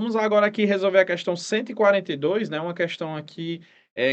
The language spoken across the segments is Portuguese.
Vamos agora aqui resolver a questão 142, né, uma questão aqui,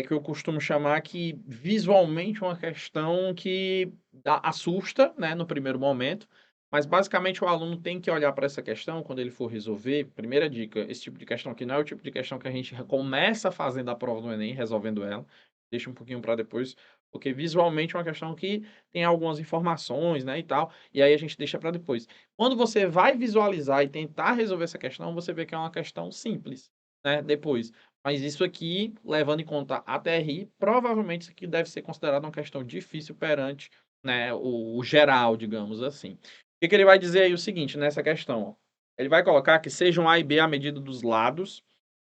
que eu costumo chamar que visualmente uma questão que assusta, né, no primeiro momento, mas basicamente o aluno tem que olhar para essa questão quando ele for resolver. Primeira dica, esse tipo de questão aqui não é o tipo de questão que a gente começa fazendo a prova do Enem, resolvendo ela, deixa um pouquinho para depois, porque visualmente é uma questão que tem algumas informações, né, e tal, e aí a gente deixa para depois. Quando você vai visualizar e tentar resolver essa questão, você vê que é uma questão simples, né, depois. Mas isso aqui, levando em conta a TRI, provavelmente isso aqui deve ser considerado uma questão difícil perante, né, o geral, digamos assim. O que que ele vai dizer aí o seguinte, nessa questão, ó. Ele vai colocar que sejam A e B a medida dos lados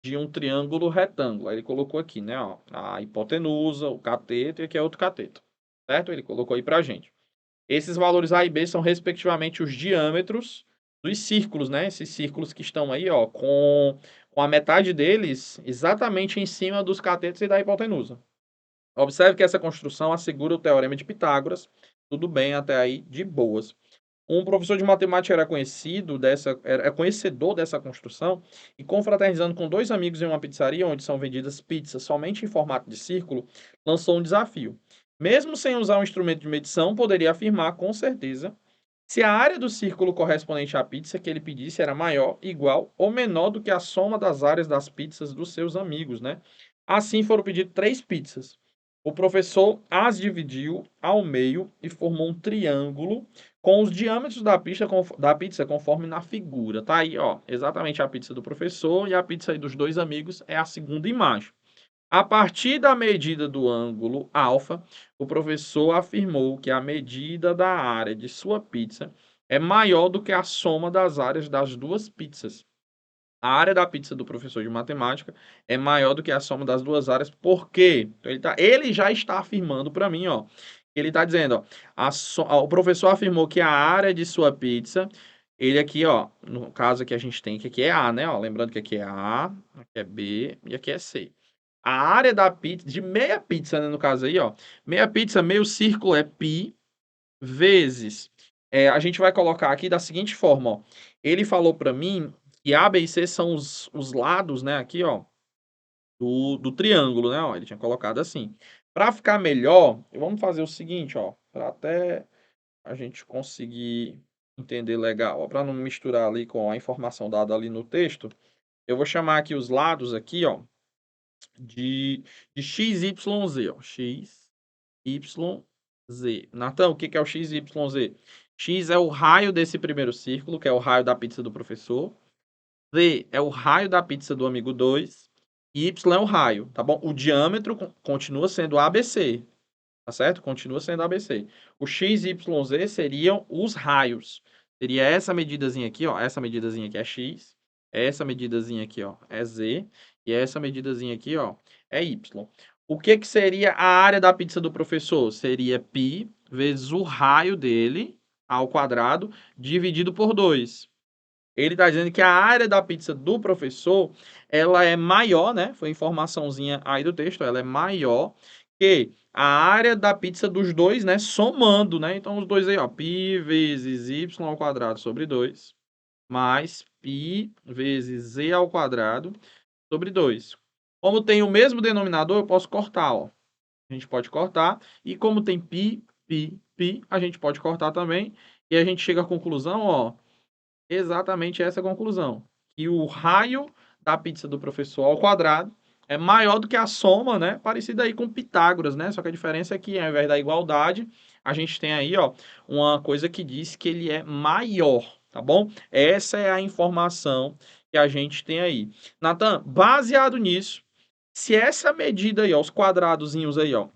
de um triângulo retângulo. Aí ele colocou aqui, né, ó, a hipotenusa, o cateto e aqui é outro cateto, certo? Ele colocou aí pra gente. Esses valores A e B são, respectivamente, os diâmetros dos círculos, né? Esses círculos que estão aí, ó, com a metade deles exatamente em cima dos catetos e da hipotenusa. Observe que essa construção assegura o teorema de Pitágoras. Tudo bem até aí, de boas. Um professor de matemática era conhecedor dessa construção e, confraternizando com dois amigos em uma pizzaria onde são vendidas pizzas somente em formato de círculo, lançou um desafio. Mesmo sem usar um instrumento de medição, poderia afirmar com certeza se a área do círculo correspondente à pizza que ele pedisse era maior, igual ou menor do que a soma das áreas das pizzas dos seus amigos, né? Assim foram pedidas 3 pizzas. O professor as dividiu ao meio e formou um triângulo com os diâmetros da pizza conforme na figura. Tá aí, ó, exatamente a pizza do professor e a pizza aí dos dois amigos é a segunda imagem. A partir da medida do ângulo alfa, o professor afirmou que a medida da área de sua pizza é maior do que a soma das áreas das duas pizzas. A área da pizza do professor de matemática é maior do que a soma das duas áreas. Por quê? Então, ele já está afirmando para mim, ó. Ele está dizendo, ó, o professor afirmou que a área de sua pizza, ele aqui, ó, no caso aqui a gente tem que aqui é A, né? Ó, lembrando que aqui é A, aqui é B e aqui é C. A área da pizza, de meia pizza, né, no caso aí, ó. Meia pizza, meio círculo é π vezes. A gente vai colocar aqui da seguinte forma, ó. Ele falou para mim que A, B e C são os lados, né, aqui, ó, do triângulo, né, ó. Ele tinha colocado assim. Para ficar melhor, vamos fazer o seguinte, ó, para até a gente conseguir entender legal, para não misturar ali com a informação dada ali no texto, eu vou chamar aqui os lados aqui, ó, de x, y, z, ó. X, y, z. Natan, o que é o x, y, z? X é o raio desse primeiro círculo, que é o raio da pizza do professor. Z é o raio da pizza do amigo 2. E Y é o raio, tá bom? O diâmetro continua sendo ABC, tá certo? Continua sendo ABC. O x, y, z seriam os raios. Seria essa medidazinha aqui, ó. Essa medidazinha aqui é x. Essa medidazinha aqui, ó, é z. E essa medidazinha aqui, ó, é y. O que que seria a área da pizza do professor? Seria π vezes o raio dele ao quadrado dividido por 2. Ele está dizendo que a área da pizza do professor, ela é maior, né? Foi informaçãozinha aí do texto, ela é maior que a área da pizza dos dois, né? Somando, né? Então, os dois aí, ó, π vezes y ao quadrado sobre 2, mais π vezes z ao quadrado sobre 2. Como tem o mesmo denominador, eu posso cortar, ó. A gente pode cortar. E como tem π, π, π, a gente pode cortar também. E a gente chega à conclusão, ó, exatamente essa conclusão. Que o raio da pizza do professor ao quadrado é maior do que a soma, né? Parecida aí com Pitágoras, né? Só que a diferença é que, ao invés da igualdade, a gente tem aí, ó, uma coisa que diz que ele é maior, tá bom? Essa é a informação que a gente tem aí. Natan, baseado nisso, se essa medida aí, ó, os quadradozinhos aí, ó,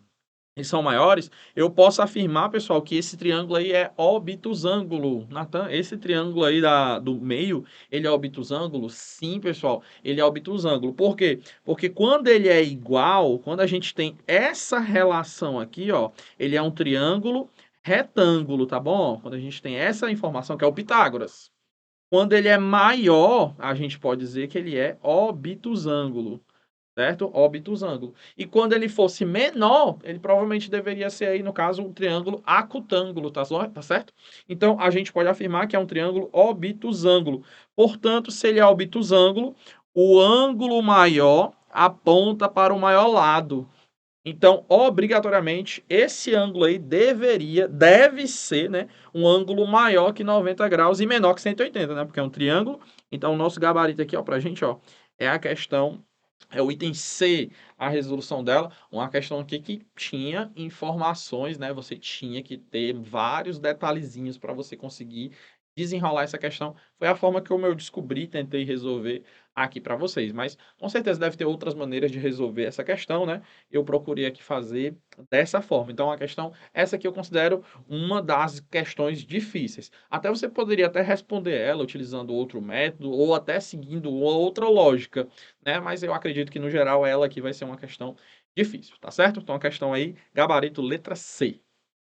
eles são maiores, eu posso afirmar, pessoal, que esse triângulo aí é obtusângulo. Natan, esse triângulo aí do meio, ele é obtusângulo? Sim, pessoal, ele é obtusângulo. Por quê? Porque quando ele é igual, quando a gente tem essa relação aqui, ó, ele é um triângulo retângulo, tá bom? Quando a gente tem essa informação, que é o Pitágoras. Quando ele é maior, a gente pode dizer que ele é obtusângulo. certo? Óbitos ângulo. E quando ele fosse menor, ele provavelmente deveria ser aí, no caso, um triângulo acutângulo, tá certo? Então, a gente pode afirmar que é um triângulo obtusângulo. Portanto, se ele é obtusângulo, o ângulo maior aponta para o maior lado. Então, obrigatoriamente, esse ângulo aí deve ser, né, um ângulo maior que 90 graus e menor que 180, né? Porque é um triângulo. Então, o nosso gabarito aqui, ó, pra gente, ó, é a questão, é o item C, a resolução dela, uma questão aqui que tinha informações, né? Você tinha que ter vários detalhezinhos para você conseguir desenrolar essa questão. Foi a forma que eu descobri, tentei resolver aqui para vocês. Mas com certeza deve ter outras maneiras de resolver essa questão, né? Eu procurei aqui fazer dessa forma. Então, a questão, essa aqui eu considero uma das questões difíceis. Até você poderia até responder ela utilizando outro método ou até seguindo outra lógica, né? Mas eu acredito que, no geral, ela aqui vai ser uma questão difícil, tá certo? Então, a questão aí, gabarito letra C.